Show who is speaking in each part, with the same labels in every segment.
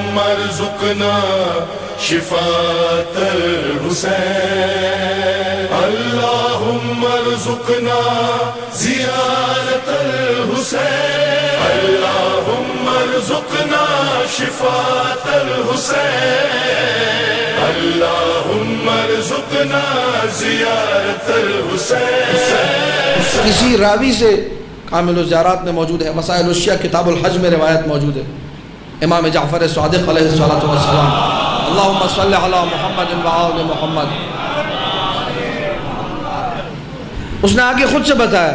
Speaker 1: اللهم ارزقنا شفاة الحسين اللهم ارزقنا زيارة الحسين اللهم ارزقنا شفاة الحسين اللهم ارزقنا زیارت الحسین.
Speaker 2: کسی راوی سے کامل الزیارات میں موجود ہے، مسائل الشیعہ کتاب الحج میں روایت موجود ہے، امام جعفر صادق علیہ السلام اللہم صلی علی محمد و آل محمد. اس نے آگے خود سے بتایا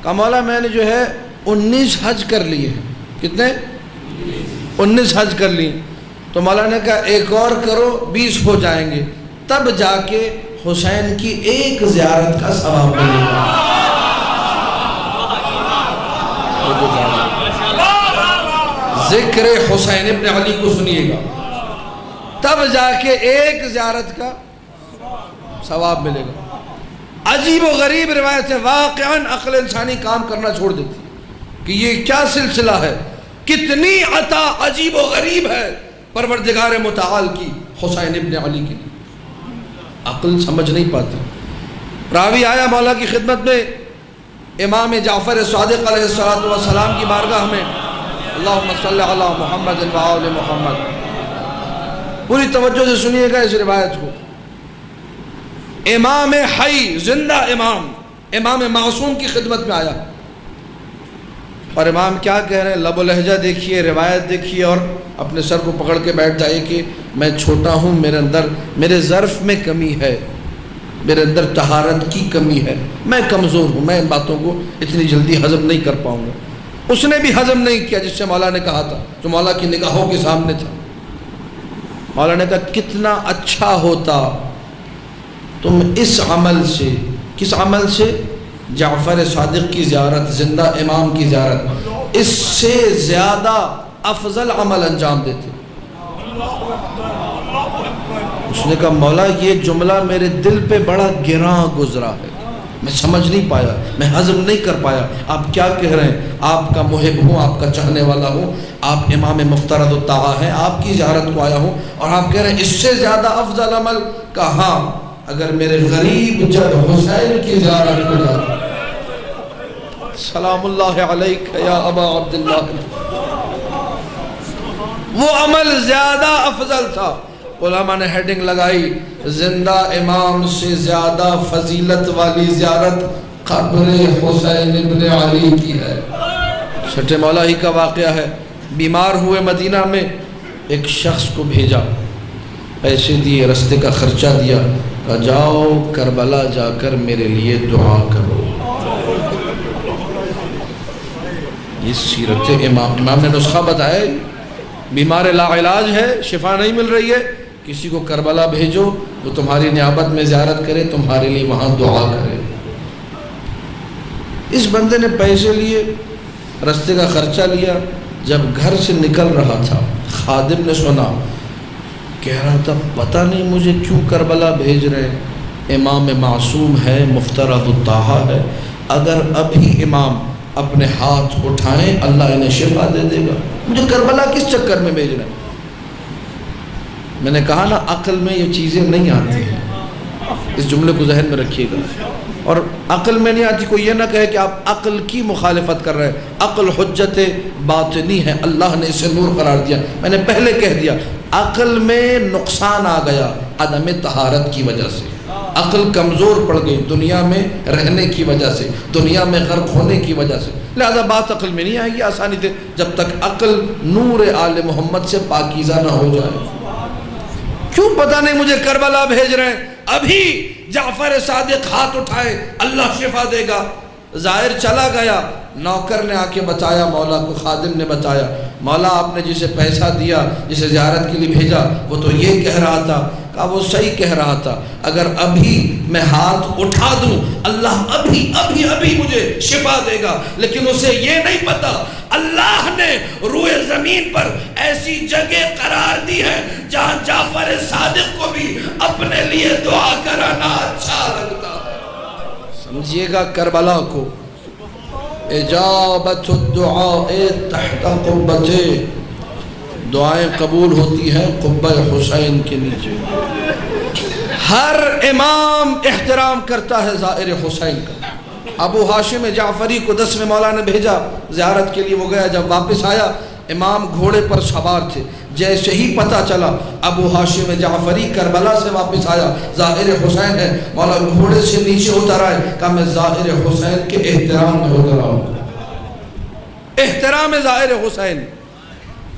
Speaker 2: کہ مولا میں نے جو ہے 19 حج کر لیے. کتنے؟ 19 حج کر لی. تو مولا نے کہا ایک اور کرو 20 ہو جائیں گے، تب جا کے حسین کی ایک زیارت کا ثواب ملے گا. ذکر حسین ابن علی کو سنیے گا، تب جا کے ایک زیارت کا ثواب ملے گا. عجیب و غریب روایت ہے، واقعاً عقل انسانی کام کرنا چھوڑ دیتی کہ یہ کیا سلسلہ ہے، کتنی عطا عجیب و غریب ہے پروردگار متعال کی حسین ابن علی کی. عقل سمجھ نہیں پاتی. راوی آیا مولا کی خدمت میں، امام جعفر صادق علیہ السلام کی بارگاہ میں، اللہم صلی علی محمد و آل محمد. پوری توجہ سے سنیے گا اس روایت کو. امام حی، زندہ امام معصوم کی خدمت میں آیا، اور امام کیا کہہ رہے ہیں، لب و لہجہ دیکھیے، روایت دیکھیے، اور اپنے سر کو پکڑ کے بیٹھ جائے کہ میں چھوٹا ہوں، میرے ظرف میں کمی ہے، میرے اندر طہارت کی کمی ہے، میں کمزور ہوں، میں ان باتوں کو اتنی جلدی ہضم نہیں کر پاؤں گا. اس نے بھی ہضم نہیں کیا جس سے مولا نے کہا تھا، جو مولا کی نگاہوں کے سامنے تھا. مولا نے کہا کتنا اچھا ہوتا تم اس عمل سے، کس عمل سے؟ جعفر صادق کی زیارت، زندہ امام کی زیارت، اس سے زیادہ افضل عمل انجام دیتے. اس نے کہا مولا یہ جملہ میرے دل پہ بڑا گراں گزرا ہے، میں سمجھ نہیں پایا، میں ہضم نہیں کر پایا. آپ کیا کہہ رہے ہیں؟ آپ کا محب ہوں، آپ کا چاہنے والا ہوں، آپ امام مفترض الطاعہ ہیں، آپ کی زیارت کو آیا ہوں، اور آپ کہہ رہے ہیں اس سے زیادہ افضل عمل. کہاں؟ اگر میرے غریب جب حسین کی زیارت کو جاتا. سلام اللہ علیک یا ابا عبداللہ. وہ عمل زیادہ افضل تھا. علماء نے ہیڈنگ لگائی، زندہ امام سے زیادہ فضیلت والی زیارت قبر حسین ابن علی کی ہے. چھٹے مولا ہی کا واقعہ ہے. بیمار ہوئے مدینہ میں، ایک شخص کو بھیجا، پیسے دیے، رستے کا خرچہ دیا، کہا جاؤ کربلا جا کر میرے لیے دعا کرو. یہ سیرت امام نے نسخہ بتایا، بیمار لا علاج ہے، شفا نہیں مل رہی ہے، کسی کو کربلا بھیجو، وہ تمہاری نیابت میں زیارت کرے، تمہارے لیے وہاں دعا کرے. اس بندے نے پیسے لیے، رستے کا خرچہ لیا. جب گھر سے نکل رہا تھا، خادم نے سنا، کہہ رہا تھا پتہ نہیں مجھے کیوں کربلا بھیج رہے ہیں، امام معصوم ہے، مفترض الطاعہ ہے، اگر ابھی امام اپنے ہاتھ اٹھائیں اللہ انہیں شفا دے دے گا، مجھے کربلا کس چکر میں بھیج رہے ہیں. میں نے کہا نا عقل میں یہ چیزیں نہیں آتی ہیں، اس جملے کو ذہن میں رکھیے گا. اور عقل میں نہیں آتی، کوئی یہ نہ کہے کہ آپ عقل کی مخالفت کر رہے ہیں. عقل حجت باطنی ہے، اللہ نے اسے نور قرار دیا. میں نے پہلے کہہ دیا عقل میں نقصان آ گیا عدم طہارت کی وجہ سے، عقل کمزور پڑ گئی دنیا میں رہنے کی وجہ سے، دنیا میں غرق ہونے کی وجہ سے. لہذا بات عقل میں نہیں آئے گی آسانی سے جب تک عقل نور آل محمد سے پاکیزہ نہ ہو جائے. کیوں پتہ نہیں مجھے کربلا بھیج رہے ہیں، ابھی جعفر صادق ہاتھ اٹھائے اللہ شفا دے گا. ظاہر چلا گیا، نوکر نے آ کے بتایا مولا کو، خادم نے بتایا مولا آپ نے جسے پیسہ دیا، جسے زیارت کے لیے بھیجا، وہ تو یہ کہہ رہا تھا. کہا وہ صحیح کہہ رہا تھا، اگر ابھی میں ہاتھ اٹھا دوں اللہ ابھی مجھے شفا دے گا، لیکن اسے یہ نہیں پتا اللہ نے روئے زمین پر ایسی جگہ قرار دی ہے جہاں جعفر صادق کو بھی اپنے لیے دعا کرانا اچھا لگتا ہے. سمجھیے گا کربلا کو، اجابت الدعاء تحت قربتے، دعائیں قبول ہوتی ہیں قبہ حسین کے نیچے. ہر امام احترام کرتا ہے زائر حسین کا. ابو ہاشم جعفری کو 10 میں مولا نے بھیجا زیارت کے لیے، وہ گیا. جب واپس آیا امام گھوڑے پر سوار تھے. جیسے ہی پتہ چلا ابو ہاشم جعفری کربلا سے واپس آیا، زائر حسین ہے، مولا گھوڑے سے نیچے اتر آئے، کہا میں زائر حسین کے احترام میں اتر آؤں. احترام زائر حسین.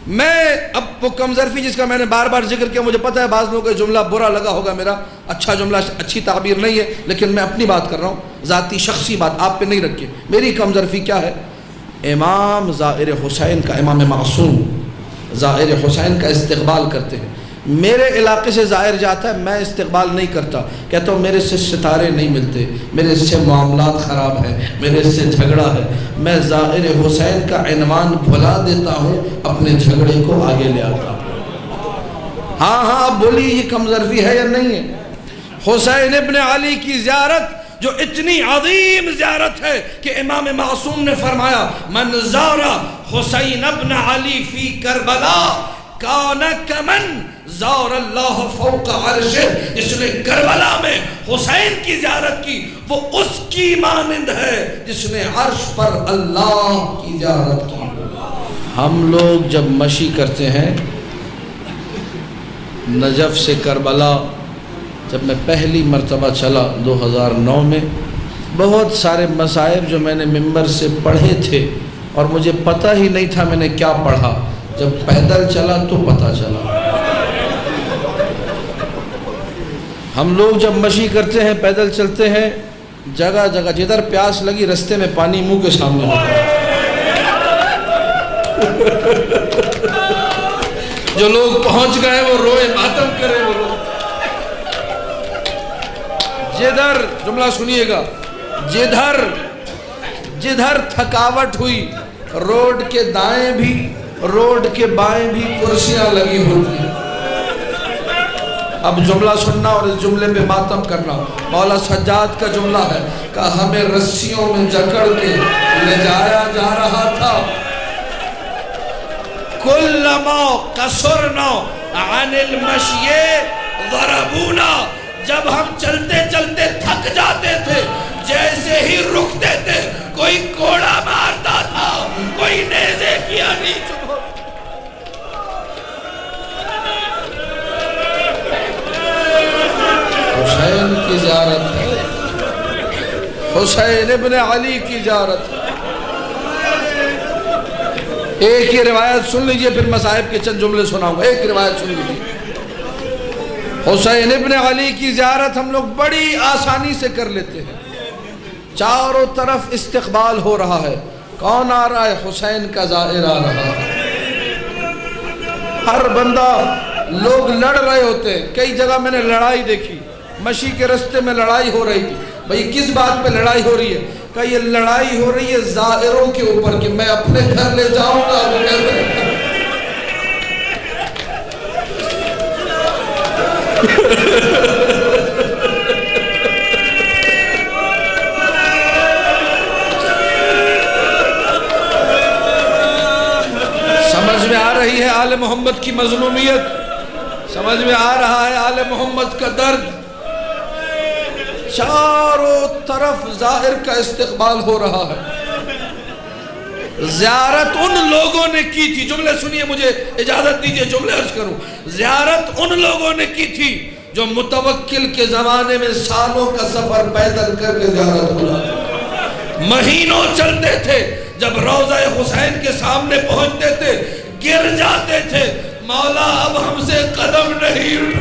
Speaker 2: میں اب وہ کمظرفی جس کا میں نے بار بار ذکر کیا، مجھے پتہ ہے بعض لوگوں کو جملہ برا لگا ہوگا، میرا اچھا جملہ اچھی تعبیر نہیں ہے، لیکن میں اپنی بات کر رہا ہوں، ذاتی شخصی بات آپ پہ نہیں رکھیے. میری کمظرفی کیا ہے؟ امام زائر حسین کا، امام معصوم زائر حسین کا استقبال کرتے ہیں. میرے علاقے سے زائر جاتا ہے، میں استقبال نہیں کرتا، کہتا ہوں میرے سے ستارے نہیں ملتے، میرے سے معاملات خراب ہیں، میرے سے جھگڑا ہے. میں زائر حسین کا عنوان بھلا دیتا ہوں، اپنے جھگڑے کو آگے لے آتا ہوں. ہاں اب بولیے یہ کمظرفی ہے یا نہیں ہے؟ حسین ابن علی کی زیارت جو اتنی عظیم زیارت ہے کہ امام معصوم نے فرمایا من زار حسین ابن علی فی کربلا کان کمن زار اللہ فوق عرشہ. جس نے کربلا میں حسین کی زیارت کی وہ اس کی مانند ہے جس نے عرش پر اللہ کی زیارت کی. ہم لوگ جب مشی کرتے ہیں نجف سے کربلا، جب میں پہلی مرتبہ چلا 2009 میں، بہت سارے مصائب جو میں نے ممبر سے پڑھے تھے اور مجھے پتہ ہی نہیں تھا میں نے کیا پڑھا، جب پیدل چلا تو پتہ چلا. ہم لوگ جب مشی کرتے ہیں پیدل چلتے ہیں، جگہ جگہ جدھر پیاس لگی رستے میں پانی منہ کے سامنے ہوتا ہے. جو لوگ پہنچ گئے وہ روئے ماتم کرے. وہ لوگ جدھر، جملہ سنیے گا، جدھر تھکاوٹ ہوئی روڈ کے دائیں بھی روڈ کے بائیں بھی کرسیاں لگی ہوتی ہیں. اب جملہ سننا اور اس جملے پہ ماتم کرنا. مولا سجاد کا جملہ ہے کہ ہمیں رسیوں میں جکڑ کے لے جایا جا رہا تھا. کلما قصرنا عن المشی ضربونا. جب ہم چلتے چلتے تھک جاتے تھے جیسے ہی رکتے تھے کوئی کوڑا مارتا تھا، کوئی نیزے کیا نہیں. حسین کی زیارت ہے، حسین ابن علی کی زیارت ہے. ایک ہی روایت سن لیجئے پھر مصائب کے چند جملے سناؤں گا. ایک روایت سن لیجئے. حسین ابن علی کی زیارت ہم لوگ بڑی آسانی سے کر لیتے ہیں. چاروں طرف استقبال ہو رہا ہے. کون آ رہا ہے؟ حسین کا زائر آ رہا ہے. ہر بندہ، لوگ لڑ رہے ہوتے ہیں. کئی جگہ میں نے لڑائی دیکھی، مشی کے رستے میں لڑائی ہو رہی تھی. بھئی کس بات پہ لڑائی ہو رہی ہے؟ کہ یہ لڑائی ہو رہی ہے زائروں کے اوپر کہ میں اپنے گھر لے جاؤں گا. سمجھ میں آ رہی ہے آل محمد کی مظلومیت؟ سمجھ میں آ رہا ہے آل محمد کا درد؟ چاروں طرف زائر کا استقبال ہو رہا ہے. زیارت ان لوگوں نے کی تھی، جملے سنیے، مجھے اجازت دیجئے جملے عرض کروں. زیارت ان لوگوں نے کی تھی جو متوکل کے زمانے میں سالوں کا سفر پیدل کر کے زیارت ہوا. مہینوں چلتے تھے، جب روضہ حسین کے سامنے پہنچتے تھے گر جاتے تھے. مولا اب ہم سے قدم نہیں